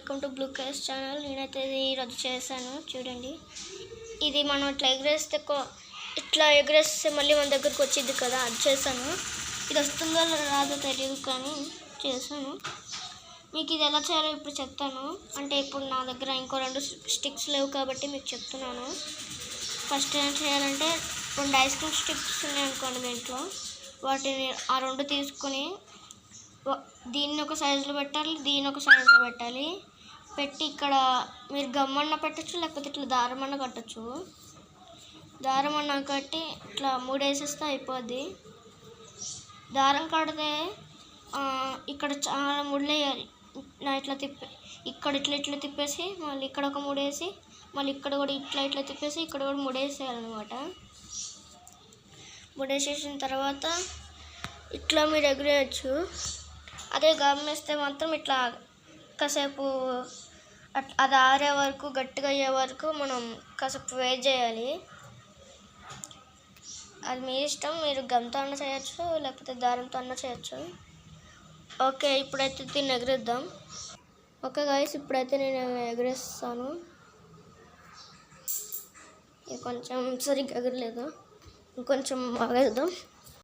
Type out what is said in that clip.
Welcome to blue case channel. నేనైతే ఇది ఈరోజు చేశాను చూడండి. ఇది మనం ఇట్లా ఎగరేస్తే మళ్ళీ మన దగ్గరకు వచ్చింది కదా, అది చేశాను. ఇది వస్తుందో రాదో తెలియదు కానీ చేశాను. మీకు ఇది ఎలా చేయాలో ఇప్పుడు చెప్తాను. అంటే ఇప్పుడు నా దగ్గర ఇంకో 2 స్టిక్స్ లేవు కాబట్టి మీకు చెప్తున్నాను. ఫస్ట్ ఏం చేయాలంటే 2 ఐస్ క్రీమ్ స్టిక్స్ ఉన్నాయనుకోండి దీంట్లో, వాటిని ఆ 2 తీసుకొని దీన్ని ఒక సైజులో పెట్టాలి, దీన్ని ఒక సైజులో పెట్టాలి. పెట్టి ఇక్కడ మీరు గమ్మన్న పెట్టచ్చు, లేకపోతే ఇట్లా దారం అన్న కట్టచ్చు. దారం అన్న కట్టి ఇట్లా 3 వేసేస్తే అయిపోద్ది. దారం కడితే ఇక్కడ చాలా ముళ్ళు వేయాలి. ఇట్లా ఇక్కడ ఇట్లా తిప్పేసి మళ్ళీ ఇక్కడ ఒక 3 వేసి మళ్ళీ ఇక్కడ కూడా ఇట్లా తిప్పేసి ఇక్కడ కూడా 3 వేసేయాలన్నమాట. 3 వేసేసిన తర్వాత ఇట్లా మీరు ఎగరేయచ్చు. అదే గమ్మేస్తే మాత్రం ఇట్లా కాసేపు అది ఆరే వరకు, గట్టిగా అయ్యే వరకు మనం కాసేపు వెయిట్ చేయాలి. అది మీ ఇష్టం, మీరు గమ్తో అన్న చేయొచ్చు లేకపోతే దారంతో అన్న చేయొచ్చు. ఓకే, ఇప్పుడైతే దీన్ని ఎగరేద్దాం. ఓకే గైస్, ఇప్పుడైతే నేను ఎగరేస్తాను. ఇది కొంచెం సరిగ్గా ఎగరలేదు, ఇంకొంచెం ఆగేద్దాం.